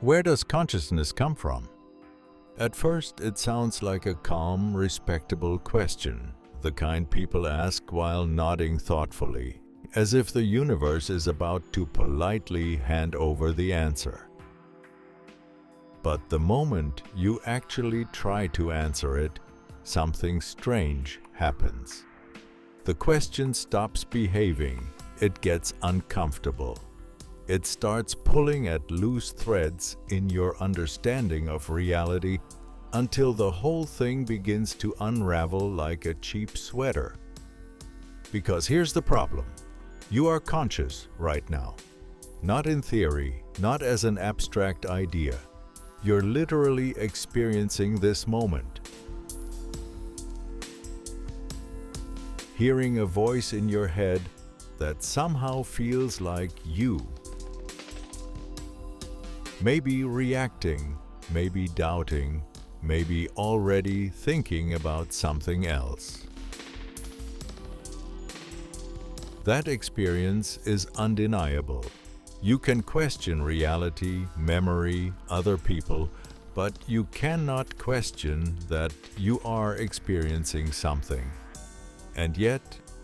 where does consciousness come from? At first, it sounds like a calm, respectable question, the kind people ask while nodding thoughtfully, as if the universe is about to politely hand over the answer. But the moment you actually try to answer it, something strange happens. The question stops behaving. It gets uncomfortable. It starts pulling at loose threads in your understanding of reality until the whole thing begins to unravel like a cheap sweater. Because here's the problem. You are conscious right now. Not in theory, not as an abstract idea. You're literally experiencing this moment. Hearing a voice in your head that somehow feels like you. Maybe reacting, maybe doubting, maybe already thinking about something else. That experience is undeniable. You can question reality, memory, other people, but you cannot question that you are experiencing something. And yet,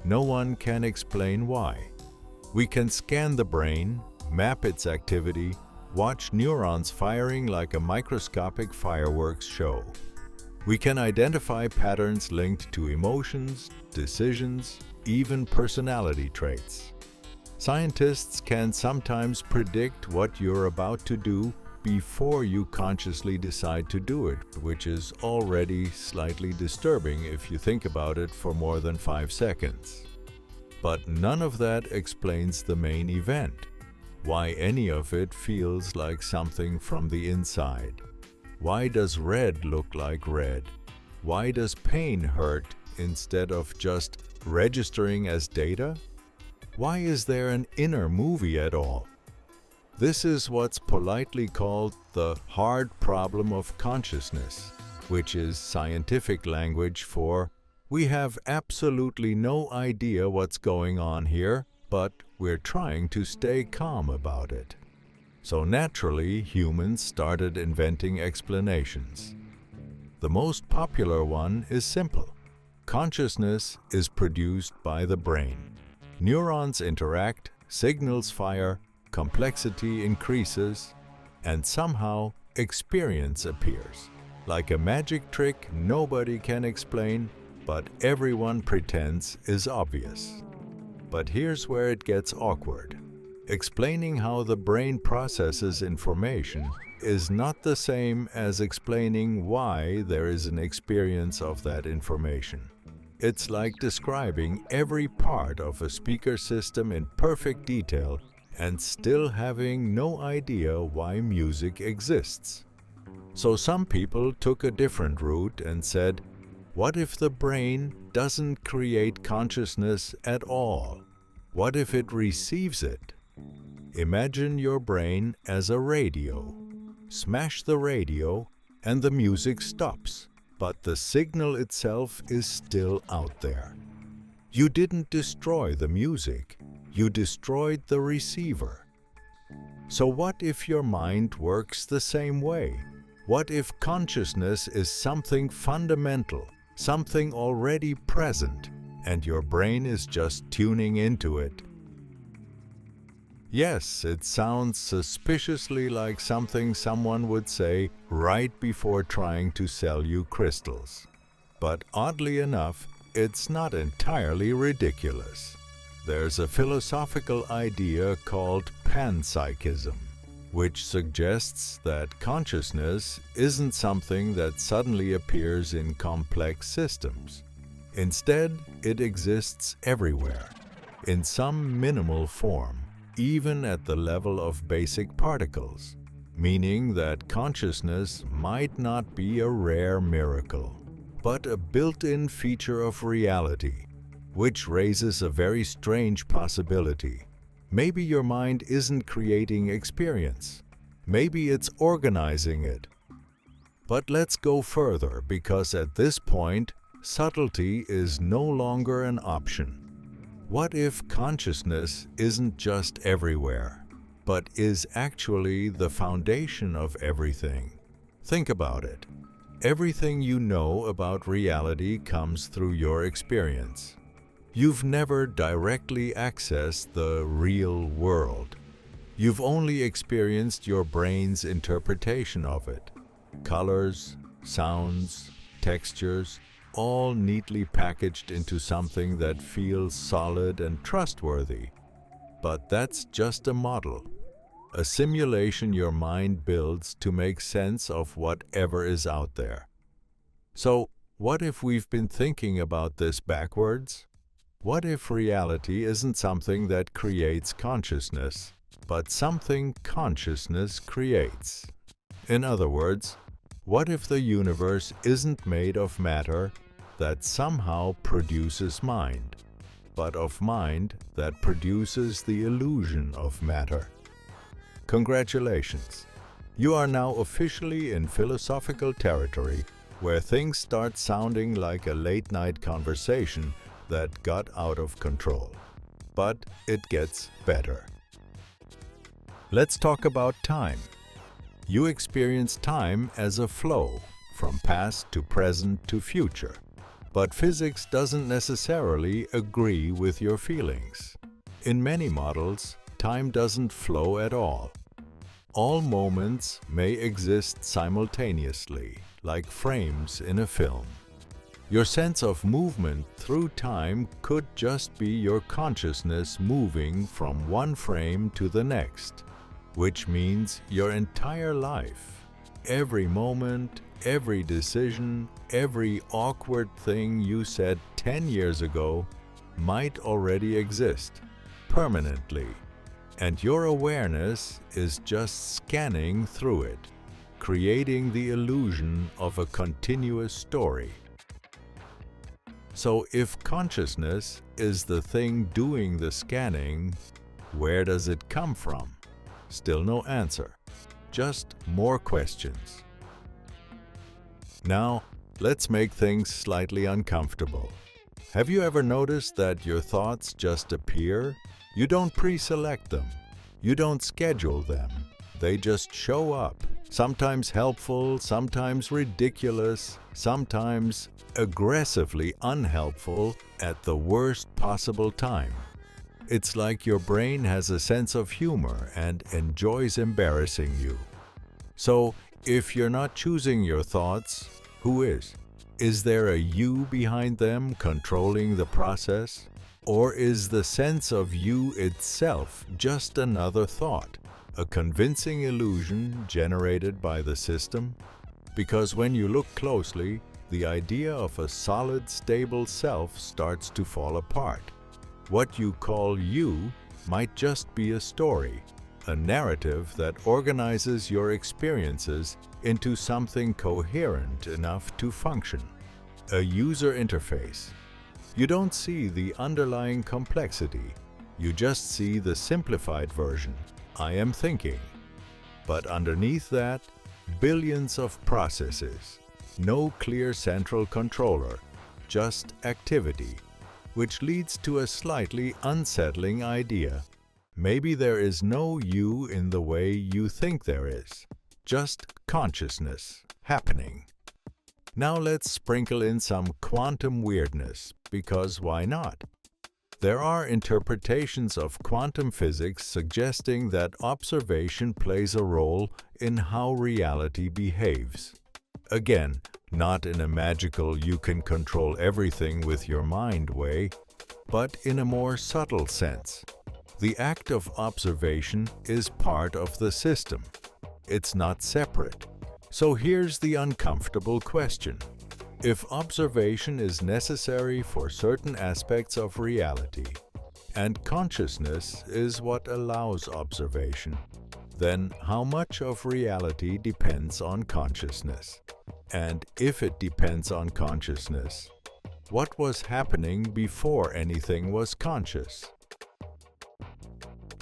no one can explain why. We can scan the brain, map its activity, watch neurons firing like a microscopic fireworks show. We can identify patterns linked to emotions, decisions, even personality traits. Scientists can sometimes predict what you're about to do before you consciously decide to do it, which is already slightly disturbing if you think about it for more than 5 seconds. But none of that explains the main event. Why any of it feels like something from the inside. Why does red look like red? Why does pain hurt instead of just registering as data? Why is there an inner movie at all? This is what's politely called the hard problem of consciousness, which is scientific language for we have absolutely no idea what's going on here, but we're trying to stay calm about it. So naturally, humans started inventing explanations. The most popular one is simple. Consciousness is produced by the brain. Neurons interact, signals fire, complexity increases, and somehow experience appears. Like a magic trick nobody can explain, but everyone pretends is obvious. But here's where it gets awkward. Explaining how the brain processes information is not the same as explaining why there is an experience of that information. It's like describing every part of a speaker system in perfect detail and still having no idea why music exists. So some people took a different route and said, what if the brain doesn't create consciousness at all? What if it receives it? Imagine your brain as a radio. Smash the radio and the music stops, but the signal itself is still out there. You didn't destroy the music, you destroyed the receiver. So what if your mind works the same way? What if consciousness is something fundamental, something already present, and your brain is just tuning into it? Yes, it sounds suspiciously like something someone would say right before trying to sell you crystals. But oddly enough, it's not entirely ridiculous. There's a philosophical idea called panpsychism, which suggests that consciousness isn't something that suddenly appears in complex systems. Instead, it exists everywhere, in some minimal form, even at the level of basic particles, meaning that consciousness might not be a rare miracle, but a built-in feature of reality, which raises a very strange possibility. Maybe your mind isn't creating experience. Maybe it's organizing it. But let's go further, because at this point, subtlety is no longer an option. What if consciousness isn't just everywhere, but is actually the foundation of everything. Think about it. Everything you know about reality comes through your experience. You've never directly accessed the real world. You've only experienced your brain's interpretation of it. Colors, sounds, textures, all neatly packaged into something that feels solid and trustworthy. But that's just a model, a simulation your mind builds to make sense of whatever is out there. So, what if we've been thinking about this backwards? What if reality isn't something that creates consciousness, but something consciousness creates? In other words, what if the universe isn't made of matter that somehow produces mind, but of mind that produces the illusion of matter? Congratulations! You are now officially in philosophical territory where things start sounding like a late-night conversation that got out of control. But it gets better. Let's talk about time. You experience time as a flow, from past to present to future. But physics doesn't necessarily agree with your feelings. In many models, time doesn't flow at all. All moments may exist simultaneously, like frames in a film. Your sense of movement through time could just be your consciousness moving from one frame to the next, which means your entire life, every moment, every decision, every awkward thing you said 10 years ago might already exist permanently, and your awareness is just scanning through it, creating the illusion of a continuous story. So if consciousness is the thing doing the scanning, where does it come from? Still no answer, just more questions. Now, let's make things slightly uncomfortable. Have you ever noticed that your thoughts just appear? You don't pre-select them. You don't schedule them. They just show up, sometimes helpful, sometimes ridiculous, sometimes aggressively unhelpful at the worst possible time. It's like your brain has a sense of humor and enjoys embarrassing you. So, if you're not choosing your thoughts, who is? Is there a you behind them controlling the process? Or is the sense of you itself just another thought, a convincing illusion generated by the system? Because when you look closely, the idea of a solid, stable self starts to fall apart. What you call you might just be a story, a narrative that organizes your experiences into something coherent enough to function, a user interface. You don't see the underlying complexity, you just see the simplified version, I am thinking. But underneath that, billions of processes, no clear central controller, just activity, which leads to a slightly unsettling idea. Maybe there is no you in the way you think there is, just consciousness happening. Now let's sprinkle in some quantum weirdness, because why not? There are interpretations of quantum physics suggesting that observation plays a role in how reality behaves. Again, not in a magical you can control everything with your mind way, but in a more subtle sense. The act of observation is part of the system. It's not separate. So here's the uncomfortable question. If observation is necessary for certain aspects of reality, and consciousness is what allows observation, then how much of reality depends on consciousness? And if it depends on consciousness, what was happening before anything was conscious?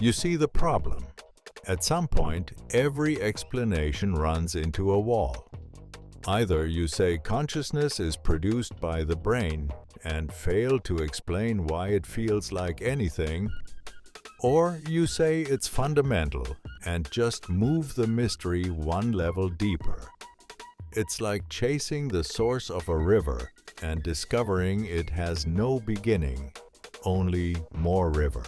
You see the problem. At some point, every explanation runs into a wall. Either you say consciousness is produced by the brain and fail to explain why it feels like anything, Or you say it's fundamental and just move the mystery one level deeper. It's like chasing the source of a river and discovering it has no beginning, only more river.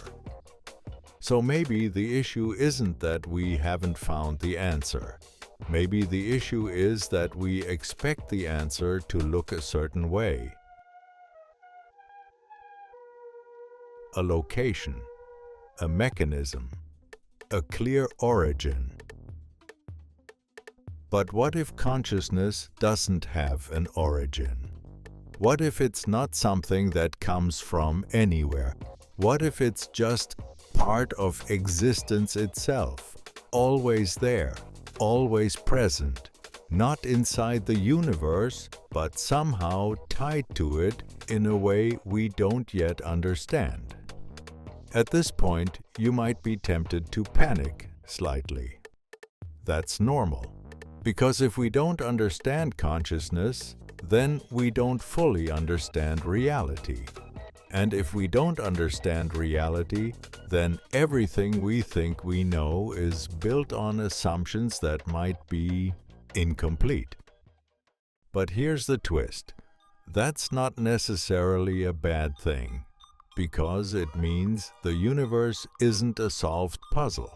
So maybe the issue isn't that we haven't found the answer. Maybe the issue is that we expect the answer to look a certain way. A location, a mechanism, a clear origin. But what if consciousness doesn't have an origin? What if it's not something that comes from anywhere? What if it's just part of existence itself, always there, always present, not inside the universe, but somehow tied to it in a way we don't yet understand? At this point, you might be tempted to panic slightly. That's normal, because if we don't understand consciousness, then we don't fully understand reality. And if we don't understand reality, then everything we think we know is built on assumptions that might be incomplete. But here's the twist. That's not necessarily a bad thing, because it means the universe isn't a solved puzzle.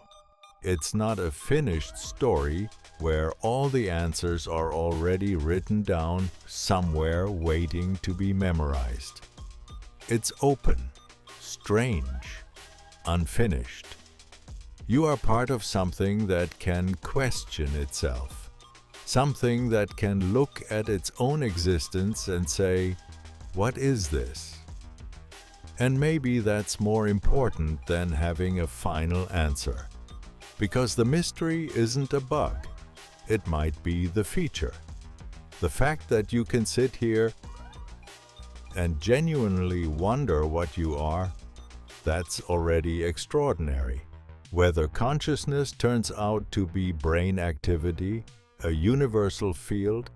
It's not a finished story where all the answers are already written down somewhere waiting to be memorized. It's open, strange, unfinished. You are part of something that can question itself, something that can look at its own existence and say, "What is this?" And maybe that's more important than having a final answer. Because the mystery isn't a bug. It might be the feature. The fact that you can sit here and genuinely wonder what you are, that's already extraordinary. Whether consciousness turns out to be brain activity, a universal field,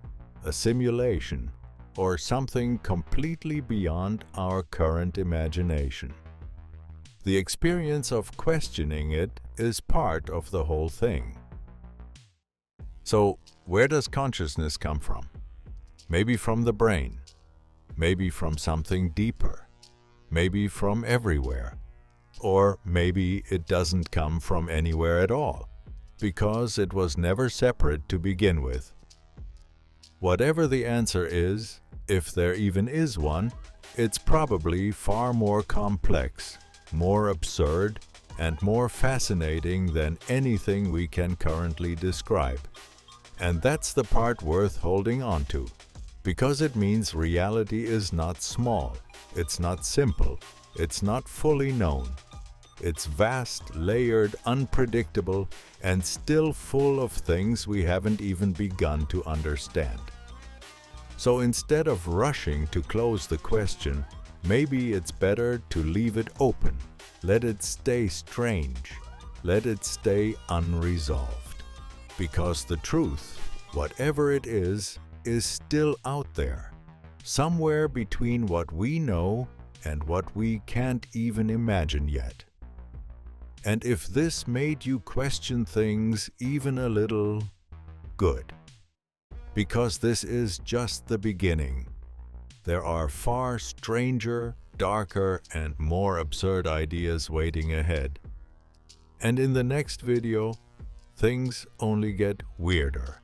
a simulation, or something completely beyond our current imagination. The experience of questioning it is part of the whole thing. So, where does consciousness come from? Maybe from the brain. Maybe from something deeper. Maybe from everywhere. Or maybe it doesn't come from anywhere at all, because it was never separate to begin with. Whatever the answer is, if there even is one, it's probably far more complex, more absurd, and more fascinating than anything we can currently describe. And that's the part worth holding on to, because it means reality is not small, it's not simple, it's not fully known. It's vast, layered, unpredictable, and still full of things we haven't even begun to understand. So instead of rushing to close the question, maybe it's better to leave it open. Let it stay strange. Let it stay unresolved. Because the truth, whatever it is still out there, somewhere between what we know and what we can't even imagine yet. And if this made you question things even a little, good. Because this is just the beginning. There are far stranger, darker, and more absurd ideas waiting ahead. And in the next video, things only get weirder.